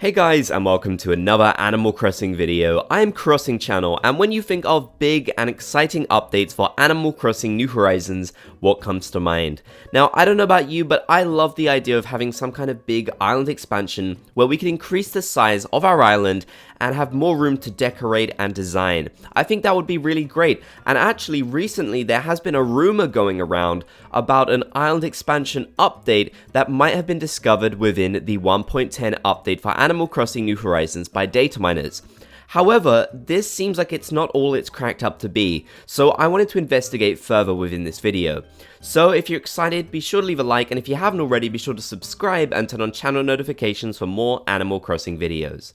Hey guys, and welcome to another Animal Crossing video. I am Crossing Channel, and when you think of big and exciting updates for Animal Crossing New Horizons, what comes to mind? Now, I don't know about you, but I love the idea of having some kind of big island expansion where we can increase the size of our island and have more room to decorate and design. I think that would be really great, and actually recently there has been a rumor going around about an island expansion update that might have been discovered within the 1.10 update for Animal Crossing New Horizons by Datamine. However, this seems like it's not all it's cracked up to be, so I wanted to investigate further within this video. So if you're excited, be sure to leave a like, and if you haven't already, be sure to subscribe and turn on channel notifications for more Animal Crossing videos.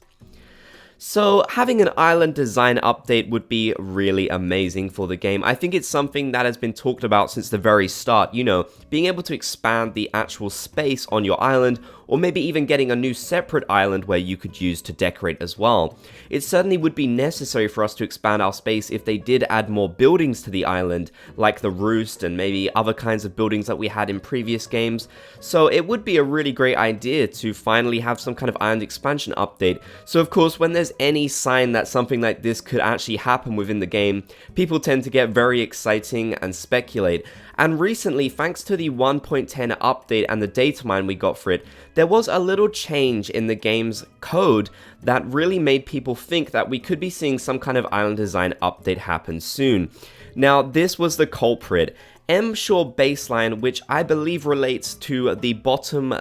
So having an island design update would be really amazing for the game. I think it's something that has been talked about since the very start, you know, being able to expand the actual space on your island, or maybe even getting a new separate island where you could use to decorate as well. It certainly would be necessary for us to expand our space if they did add more buildings to the island, like the roost and maybe other kinds of buildings that we had in previous games. So it would be a really great idea to finally have some kind of island expansion update. So of course, when there's any sign that something like this could actually happen within the game, people tend to get very exciting and speculate. And recently, thanks to the 1.10 update and the datamine we got for it, there was a little change in the game's code that really made people think that we could be seeing some kind of island design update happen soon. Now, this was the culprit, MSU Baseline, which I believe relates to the bottom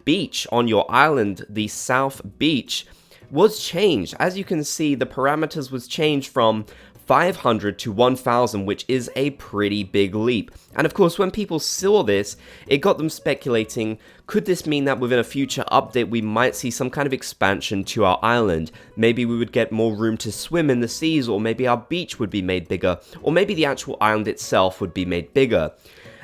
beach on your island, the south beach, was changed. As you can see, the parameters was changed from 500 to 1000, which is a pretty big leap. And of course, when people saw this, it got them speculating, could this mean that within a future update we might see some kind of expansion to our island? Maybe we would get more room to swim in the seas, or maybe our beach would be made bigger, or maybe the actual island itself would be made bigger.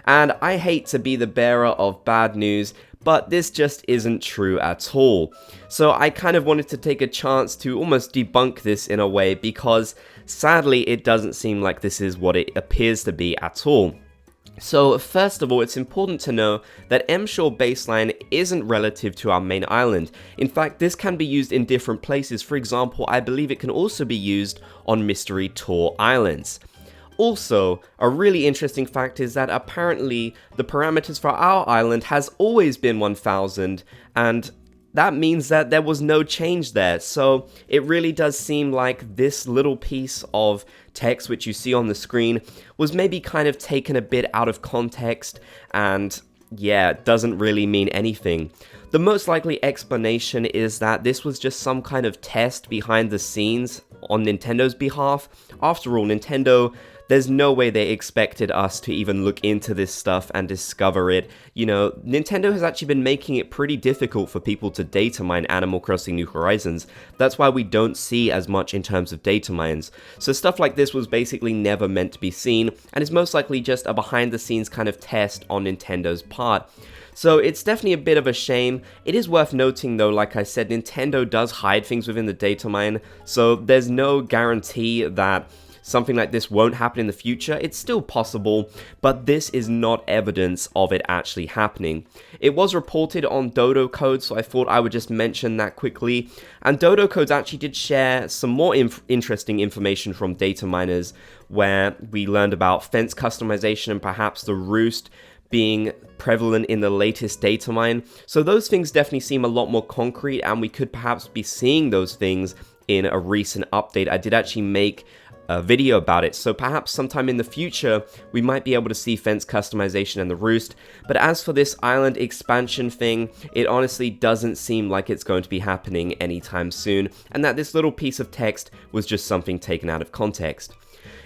And I hate to be the bearer of bad news, but this just isn't true at all. So I kind of wanted to take a chance to almost debunk this in a way, because sadly it doesn't seem like this is what it appears to be at all. So first of all, it's important to know that MSU Baseline isn't relative to our main island. In fact, this can be used in different places. For example, I believe it can also be used on Mystery Tour Islands. Also, a really interesting fact is that apparently the parameters for our island has always been 1000, and that means that there was no change there. So it really does seem like this little piece of text which you see on the screen was maybe kind of taken a bit out of context, and yeah, it doesn't really mean anything. The most likely explanation is that this was just some kind of test behind the scenes on Nintendo's behalf. After all, Nintendo, there's no way they expected us to even look into this stuff and discover it. You know, Nintendo has actually been making it pretty difficult for people to data mine Animal Crossing New Horizons. That's why we don't see as much in terms of data mines. So stuff like this was basically never meant to be seen, and is most likely just a behind the scenes kind of test on Nintendo's part. So it's definitely a bit of a shame. It is worth noting though, like I said, Nintendo does hide things within the data mine, so there's no guarantee that something like this won't happen in the future. It's still possible, but this is not evidence of it actually happening. It was reported on Dodo Codes, so I thought I would just mention that quickly. And Dodo Codes actually did share some more interesting information from data miners, where we learned about fence customization and perhaps the roost being prevalent in the latest data mine. So those things definitely seem a lot more concrete, and we could perhaps be seeing those things in a recent update. I did actually make a video about it, so perhaps sometime in the future we might be able to see fence customization and the roost. But as for this island expansion thing, it honestly doesn't seem like it's going to be happening anytime soon, and that this little piece of text was just something taken out of context.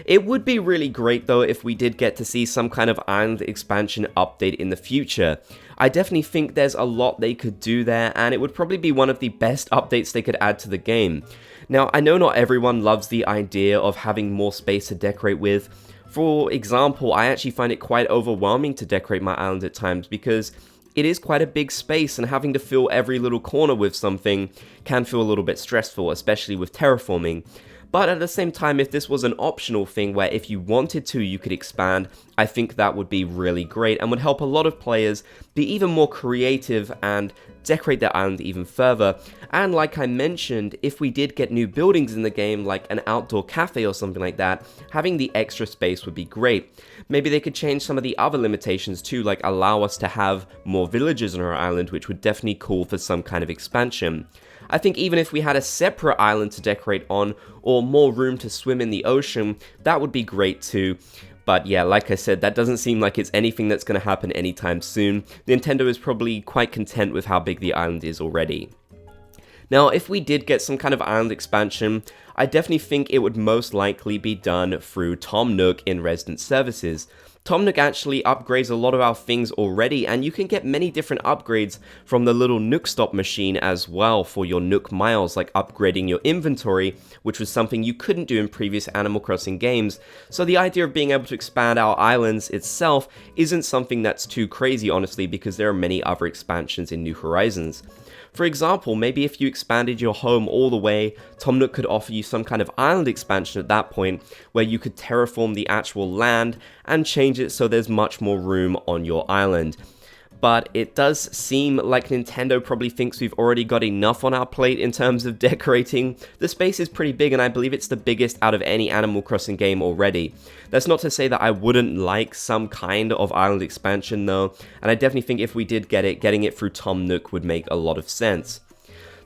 It would be really great though if we did get to see some kind of island expansion update in the future. I definitely think there's a lot they could do there, and it would probably be one of the best updates they could add to the game. Now, I know not everyone loves the idea of having more space to decorate with. For example, I actually find it quite overwhelming to decorate my island at times, because it is quite a big space, and having to fill every little corner with something can feel a little bit stressful, especially with terraforming. But at the same time, if this was an optional thing where if you wanted to, you could expand, I think that would be really great and would help a lot of players be even more creative and decorate their island even further. And like I mentioned, if we did get new buildings in the game, like an outdoor cafe or something like that, having the extra space would be great. Maybe they could change some of the other limitations too, like allow us to have more villagers on our island, which would definitely call for some kind of expansion. I think even if we had a separate island to decorate on, or more room to swim in the ocean, that would be great too. But yeah, like I said, that doesn't seem like it's anything that's going to happen anytime soon. Nintendo is probably quite content with how big the island is already. Now, if we did get some kind of island expansion, I definitely think it would most likely be done through Tom Nook in Resident Services. Tom Nook actually upgrades a lot of our things already, and you can get many different upgrades from the little Nook stop machine as well for your Nook miles, like upgrading your inventory, which was something you couldn't do in previous Animal Crossing games. So the idea of being able to expand our islands itself isn't something that's too crazy, honestly, because there are many other expansions in New Horizons. For example, maybe if you expanded your home all the way, Tom Nook could offer you some kind of island expansion at that point, where you could terraform the actual land and change it so there's much more room on your island. But it does seem like Nintendo probably thinks we've already got enough on our plate in terms of decorating. The space is pretty big, and I believe it's the biggest out of any Animal Crossing game already. That's not to say that I wouldn't like some kind of island expansion though, and I definitely think if we did get it, getting it through Tom Nook would make a lot of sense.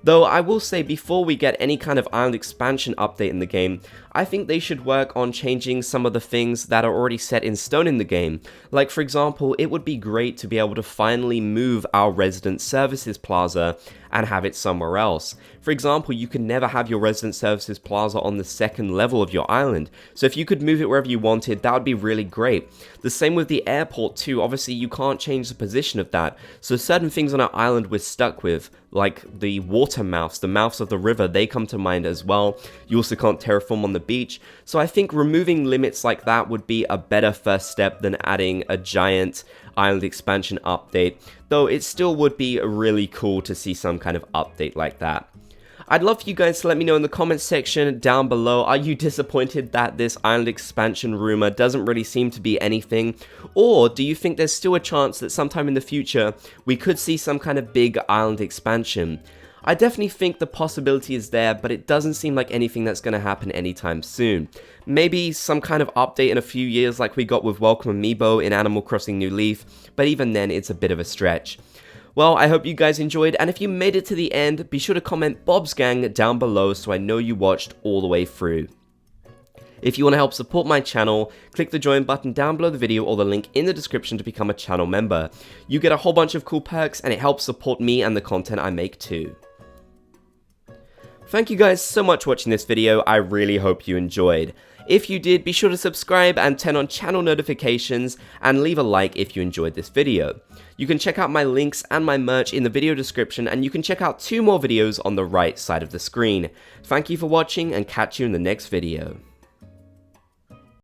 Though I will say, before we get any kind of island expansion update in the game, I think they should work on changing some of the things that are already set in stone in the game. Like, for example, it would be great to be able to finally move our Resident Services Plaza and have it somewhere else. For example, you can never have your Resident Services Plaza on the second level of your island, so if you could move it wherever you wanted, that would be really great. The same with the airport too. Obviously you can't change the position of that, so certain things on our island we're stuck with, like the water mouths, the mouths of the river, they come to mind as well. You also can't terraform on the beach, so I think removing limits like that would be a better first step than adding a giant island expansion update, though it still would be really cool to see some kind of update like that. I'd love for you guys to let me know in the comments section down below, are you disappointed that this island expansion rumor doesn't really seem to be anything? Or do you think there's still a chance that sometime in the future we could see some kind of big island expansion? I definitely think the possibility is there, but it doesn't seem like anything that's going to happen anytime soon. Maybe some kind of update in a few years like we got with Welcome Amiibo in Animal Crossing New Leaf, but even then it's a bit of a stretch. Well, I hope you guys enjoyed, and if you made it to the end, be sure to comment Bob's Gang down below so I know you watched all the way through. If you want to help support my channel, click the join button down below the video or the link in the description to become a channel member. You get a whole bunch of cool perks and it helps support me and the content I make too. Thank you guys so much for watching this video, I really hope you enjoyed. If you did, be sure to subscribe and turn on channel notifications and leave a like if you enjoyed this video. You can check out my links and my merch in the video description, and you can check out 2 more videos on the right side of the screen. Thank you for watching and catch you in the next video.